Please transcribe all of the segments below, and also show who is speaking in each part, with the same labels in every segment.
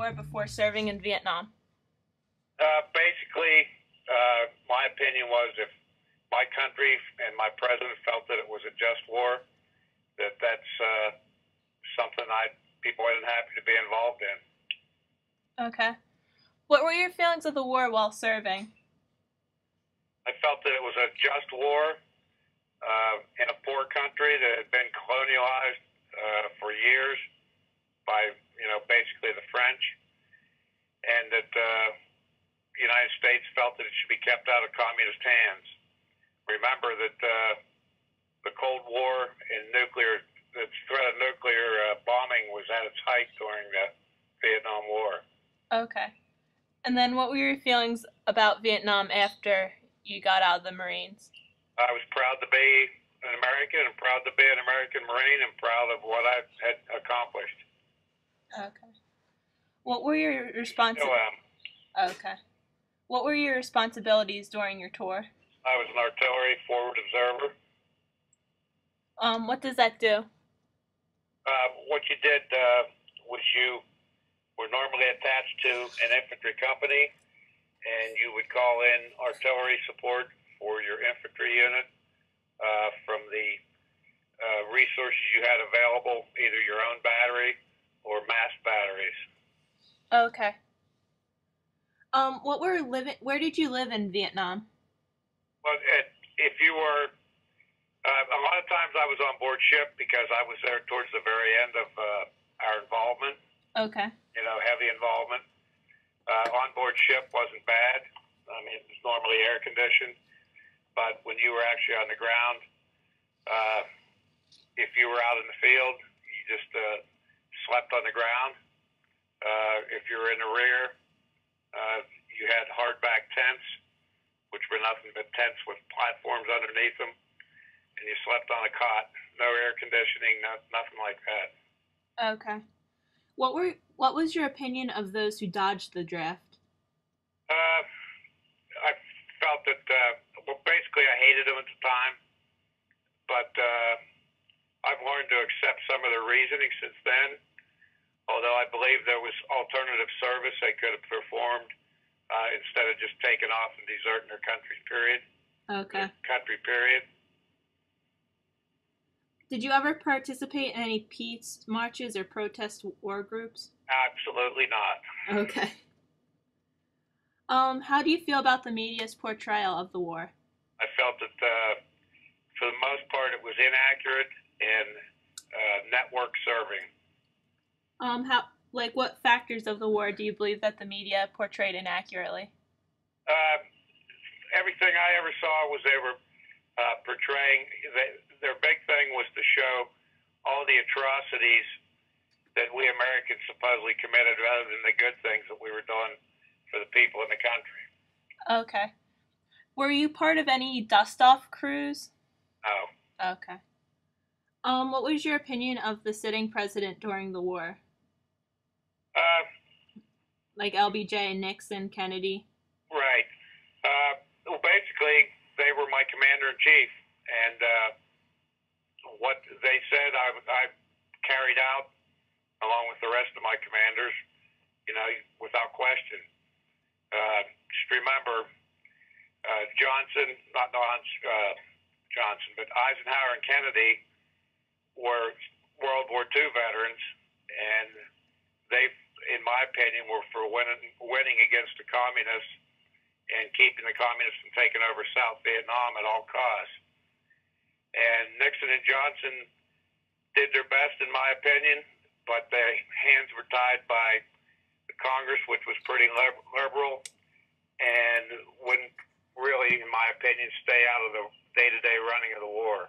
Speaker 1: war before serving in Vietnam?
Speaker 2: Basically, my opinion was if my country and my president felt that it was a just war, that's something be more than happy to be involved in.
Speaker 1: Okay. What were your feelings of the war while serving?
Speaker 2: I felt that it was a just war in a poor country that had been colonialized for years by, basically the French, and that the United States felt that it should be kept out of communist hands. Remember that the Cold War and the threat of nuclear bombing was at its height during the Vietnam War.
Speaker 1: Okay. And then what were your feelings about Vietnam after you got out of the Marines?
Speaker 2: I was proud to be an American and proud to be an American Marine and proud of what I had accomplished.
Speaker 1: Okay. What were your responsibilities? Okay. What were your responsibilities during your tour?
Speaker 2: I was an artillery forward observer.
Speaker 1: What does that do?
Speaker 2: What you did was you were normally attached to an infantry company, and you would call in artillery support for your infantry unit from the resources you had available, either your own battery or mass batteries.
Speaker 1: Okay. Where did you live in Vietnam?
Speaker 2: Well, if you were, a lot of times I was on board ship because I was there towards the very end of our involvement.
Speaker 1: Okay.
Speaker 2: Heavy involvement. On board ship wasn't bad. I mean, it was normally air conditioned, but when you were actually on the ground, if you were out in the field, you just slept on the ground. If you were in the rear, you had hardback tents, which were nothing but tents with platforms underneath them, and you slept on a cot. No air conditioning, nothing like that.
Speaker 1: Okay. What was your opinion of those who dodged the draft?
Speaker 2: I felt that, basically I hated them at the time, but I've learned to accept some of their reasoning since then, although I believe there was alternative service they could have performed instead of just taking off and deserting their country, period.
Speaker 1: Okay.
Speaker 2: Country, period.
Speaker 1: Did you ever participate in any peace marches or protest war groups?
Speaker 2: Absolutely not.
Speaker 1: Okay. How do you feel about the media's portrayal of the war?
Speaker 2: I felt that, for the most part, it was inaccurate and network serving.
Speaker 1: What factors of the war do you believe that the media portrayed inaccurately?
Speaker 2: Everything I ever saw was they were portraying. Their big thing was to show all the atrocities that we Americans supposedly committed, rather than the good things that we were doing for the people in the country.
Speaker 1: Okay. Were you part of any dust-off crews?
Speaker 2: No.
Speaker 1: Okay. What was your opinion of the sitting president during the war? Like LBJ, Nixon, Kennedy?
Speaker 2: Right. Well, basically, they were my commander-in-chief, and what they said I carried out along with the rest of my commanders, without question. Just remember, Johnson, but Eisenhower and Kennedy were World War II veterans, and they, in my opinion, were for winning against the communists and keeping the communists from taking over South Vietnam at all costs. And Nixon and Johnson did their best, in my opinion, but their hands were tied by the Congress, which was pretty liberal, and wouldn't really, in my opinion, stay out of the day-to-day running of the war.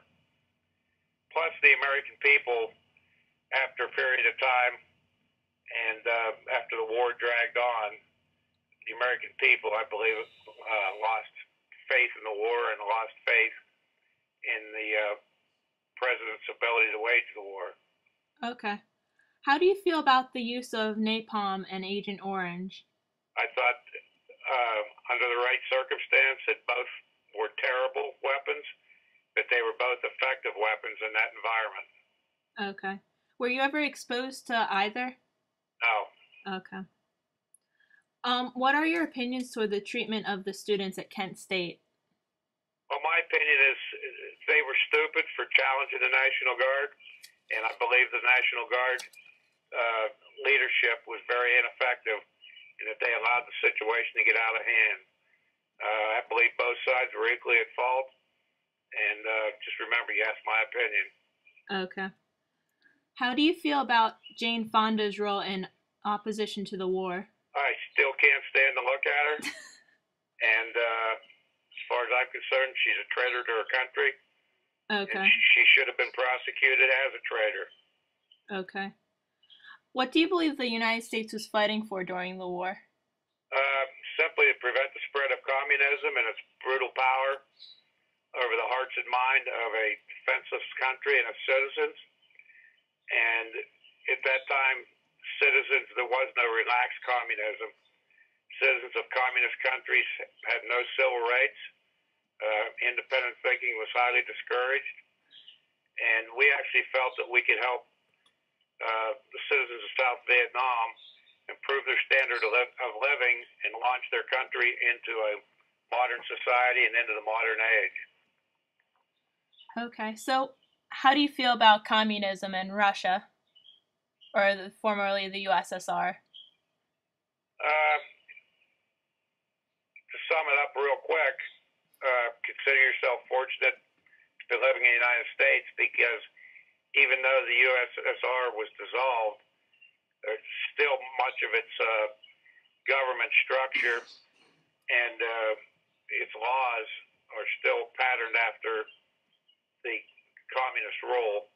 Speaker 2: Plus, the American people, after a period of time, and after the war dragged on, the American people, I believe, lost faith in the war and lost faith in the president's ability to wage the war.
Speaker 1: Okay. How do you feel about the use of napalm and Agent Orange?
Speaker 2: I thought, under the right circumstance, that both were terrible weapons, but they were both effective weapons in that environment.
Speaker 1: Okay. Were you ever exposed to either?
Speaker 2: No.
Speaker 1: Okay. What are your opinions toward the treatment of the students at Kent State?
Speaker 2: Well, my opinion is they were stupid for challenging the National Guard, and I believe the National Guard leadership was very ineffective and that they allowed the situation to get out of hand. I believe both sides were equally at fault, and just remember, you asked my opinion.
Speaker 1: Okay. How do you feel about Jane Fonda's role in opposition to the war?
Speaker 2: I still can't stand to look at her, and as far as I'm concerned, she's a traitor to her country.
Speaker 1: Okay.
Speaker 2: She should have been prosecuted as a traitor.
Speaker 1: Okay. What do you believe the United States was fighting for during the war?
Speaker 2: Simply to prevent the spread of communism and its brutal power over the hearts and mind of a defenseless country and its citizens. And at that time, there was no relaxed communism. Citizens of communist countries had no civil rights. Independent thinking was highly discouraged. And we actually felt that we could help the citizens of South Vietnam improve their standard of living and launch their country into a modern society and into the modern age.
Speaker 1: Okay, so how do you feel about communism in Russia, or formerly the USSR?
Speaker 2: To sum it up real quick, consider yourself fortunate to be living in the United States, because even though the USSR was dissolved, still much of its government structure and its laws are still patterned after the communist rule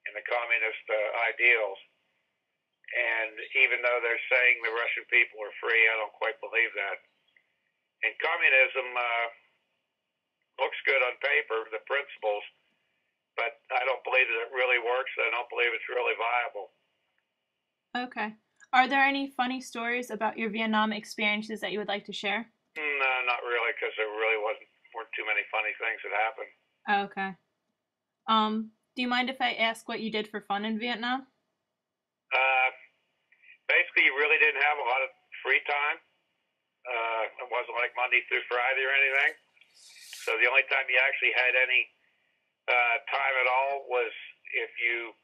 Speaker 2: and the communist ideals. And even though they're saying the Russian people are free, I don't quite believe that. And communism looks good on paper, the principles, but I don't believe that it really works. I don't believe it's really viable.
Speaker 1: Okay. Are there any funny stories about your Vietnam experiences that you would like to share?
Speaker 2: No, not really, because there really weren't too many funny things that happened.
Speaker 1: Okay. Do you mind if I ask what you did for fun in Vietnam?
Speaker 2: Basically, you really didn't have a lot of free time. It wasn't like Monday through Friday or anything. So the only time you actually had any time at all was if you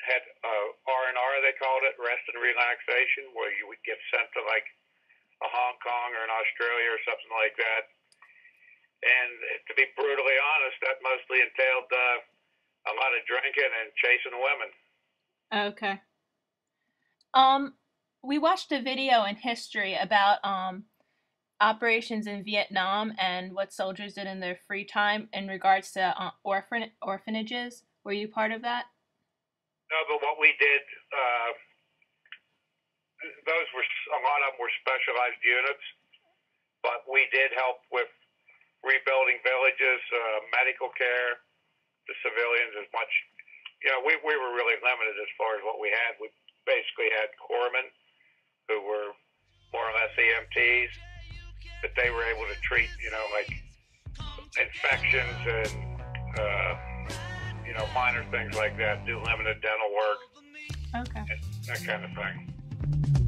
Speaker 2: had R&R, they called it, rest and relaxation, where you would get sent to like a Hong Kong or an Australia or something like that. And to be brutally honest, that mostly entailed a lot of drinking and chasing women.
Speaker 1: Okay. We watched a video in history about operations in Vietnam and what soldiers did in their free time in regards to orphanages. Were you part of that?
Speaker 2: No, but what we did, a lot of them were specialized units, but we did help with rebuilding villages, medical care to civilians as much. We were really limited as far as what we had. We basically had corpsmen who were more or less EMTs, but they were able to treat, like infections and, minor things like that, do limited dental work.
Speaker 1: Okay.
Speaker 2: That kind of thing.